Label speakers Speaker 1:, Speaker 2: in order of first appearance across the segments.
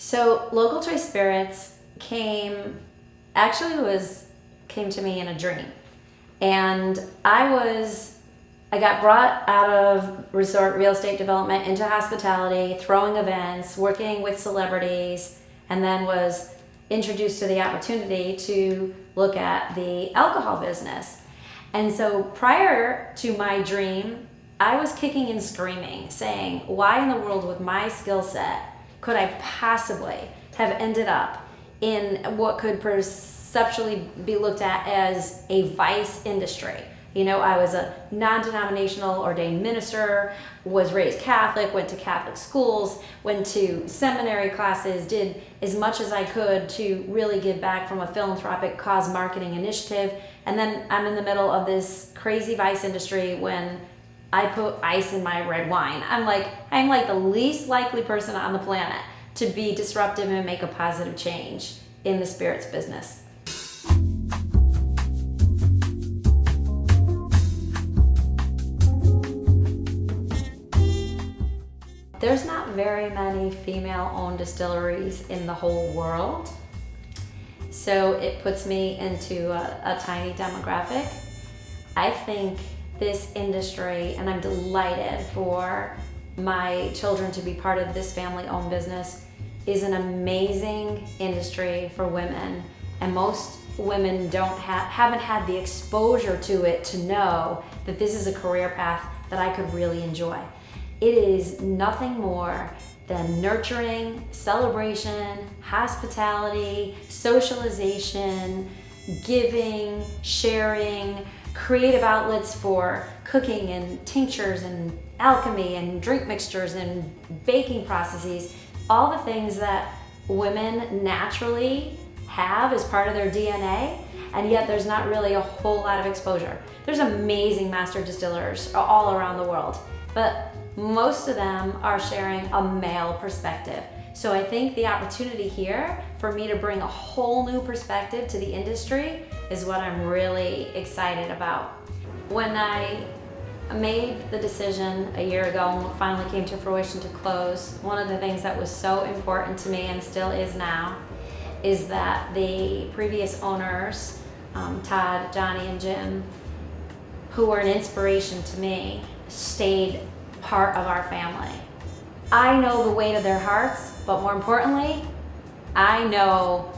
Speaker 1: So Local Choice Spirits came to me in a dream. And I got brought out of resort real estate development into hospitality, throwing events, working with celebrities, and then was introduced to the opportunity to look at the alcohol business. And so prior to my dream, I was kicking and screaming, saying, why in the world with my skill set could I possibly have ended up in what could perceptually be looked at as a vice industry? You know, I was a non-denominational ordained minister, was raised Catholic, went to Catholic schools, went to seminary classes, did as much as I could to really give back from a philanthropic cause marketing initiative. And then I'm in the middle of this crazy vice industry when I put ice in my red wine. I'm like the least likely person on the planet to be disruptive and make a positive change in the spirits business. There's not very many female-owned distilleries in the whole world, so it puts me into a tiny demographic. I think this industry, and I'm delighted for my children to be part of this family-owned business, is an amazing industry for women, and most women haven't had the exposure to it to know that this is a career path that I could really enjoy. It is nothing more than nurturing, celebration, hospitality, socialization, giving, sharing, creative outlets for cooking and tinctures and alchemy and drink mixtures and baking processes, all the things that women naturally have as part of their DNA, and yet there's not really a whole lot of exposure. There's amazing master distillers all around the world, but most of them are sharing a male perspective. So I think the opportunity here for me to bring a whole new perspective to the industry is what I'm really excited about. When I made the decision a year ago and finally came to fruition to close, one of the things that was so important to me and still is now is that the previous owners, Todd, Johnny, and Jim, who were an inspiration to me, stayed part of our family. I know the weight of their hearts, but more importantly, I know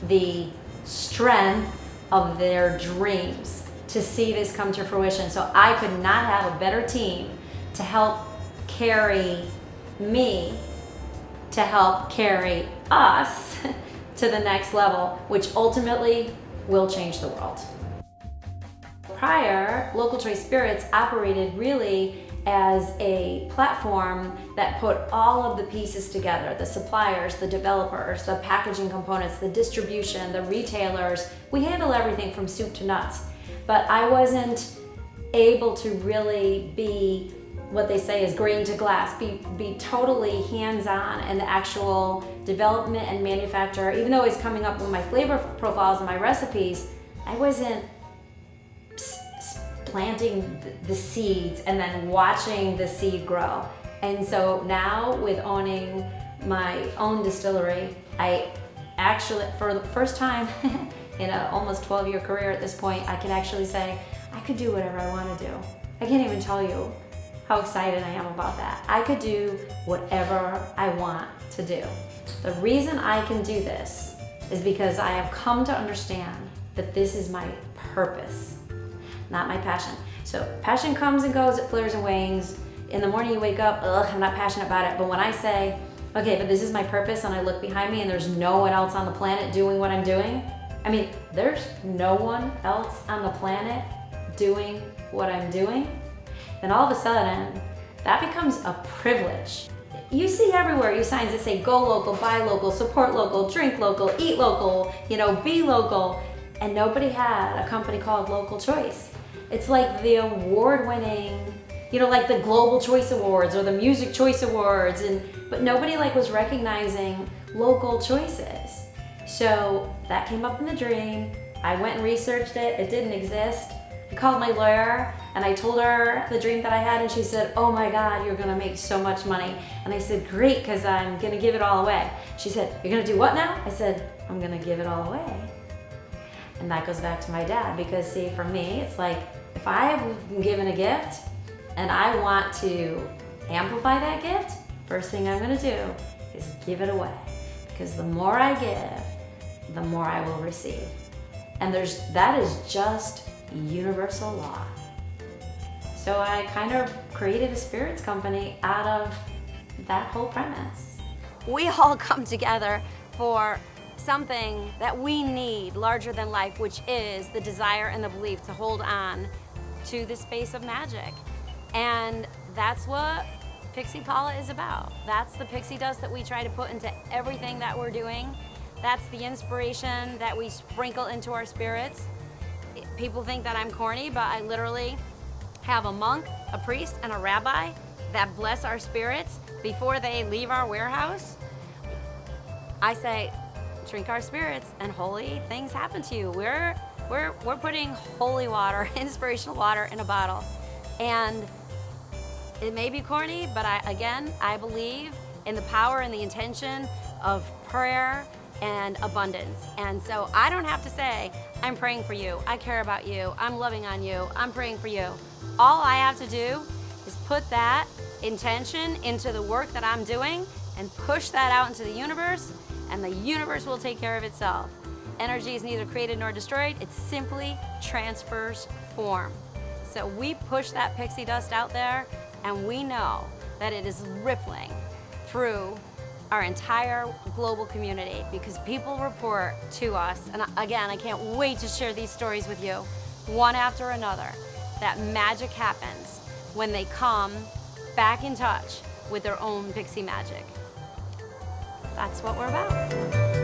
Speaker 1: the strength of their dreams to see this come to fruition. So I could not have a better team to help carry me, to help carry us to the next level, which ultimately will change the world. Prior, Local Choice Spirits operated really as a platform that put all of the pieces together, the suppliers, the developers, the packaging components, the distribution, the retailers. We handle everything from soup to nuts. But I wasn't able to really be what they say is grain to glass, be totally hands-on in the actual development and manufacture. Even though it's coming up with my flavor profiles and my recipes, I wasn't planting the seeds and then watching the seed grow. And so now with owning my own distillery, I actually, for the first time in an almost 12-year career at this point, I can actually say, I could do whatever I want to do. I can't even tell you how excited I am about that. I could do whatever I want to do. The reason I can do this is because I have come to understand that this is my purpose, not my passion. So passion comes and goes, it flares and wanes. In the morning you wake up, ugh, I'm not passionate about it. But when I say, okay, but this is my purpose, and I look behind me and there's no one else on the planet doing what I'm doing. I mean, there's no one else on the planet doing what I'm doing. Then all of a sudden, that becomes a privilege. You see everywhere, you signs that say go local, buy local, support local, drink local, eat local, be local. And nobody had a company called Local Choice. It's like the award-winning, like the Global Choice Awards or the Music Choice Awards, but nobody was recognizing local choices. So that came up in the dream. I went and researched it. It didn't exist. I called my lawyer and I told her the dream that I had, and she said, oh my God, you're gonna make so much money. And I said, great, because I'm gonna give it all away. She said, you're gonna do what now? I said, I'm gonna give it all away. And that goes back to my dad, because see, for me, it's like, if I've been given a gift and I want to amplify that gift, first thing I'm gonna do is give it away. Because the more I give, the more I will receive. And that is just universal law. So I kind of created a spirits company out of that whole premise.
Speaker 2: We all come together for something that we need larger than life, which is the desire and the belief to hold on to the space of magic. And that's what Pixie Paula is about. That's the pixie dust that we try to put into everything that we're doing. That's the inspiration that we sprinkle into our spirits. People think that I'm corny, but I literally have a monk, a priest, and a rabbi that bless our spirits before they leave our warehouse. I say, drink our spirits and holy things happen to you. We're putting holy water, inspirational water in a bottle. And it may be corny, but I believe in the power and the intention of prayer and abundance. And so I don't have to say, I'm praying for you, I care about you, I'm loving on you, I'm praying for you. All I have to do is put that intention into the work that I'm doing and push that out into the universe, and the universe will take care of itself. Energy is neither created nor destroyed, it simply transfers form. So we push that pixie dust out there, and we know that it is rippling through our entire global community, because people report to us, and again, I can't wait to share these stories with you, one after another, that magic happens when they come back in touch with their own pixie magic. That's what we're about.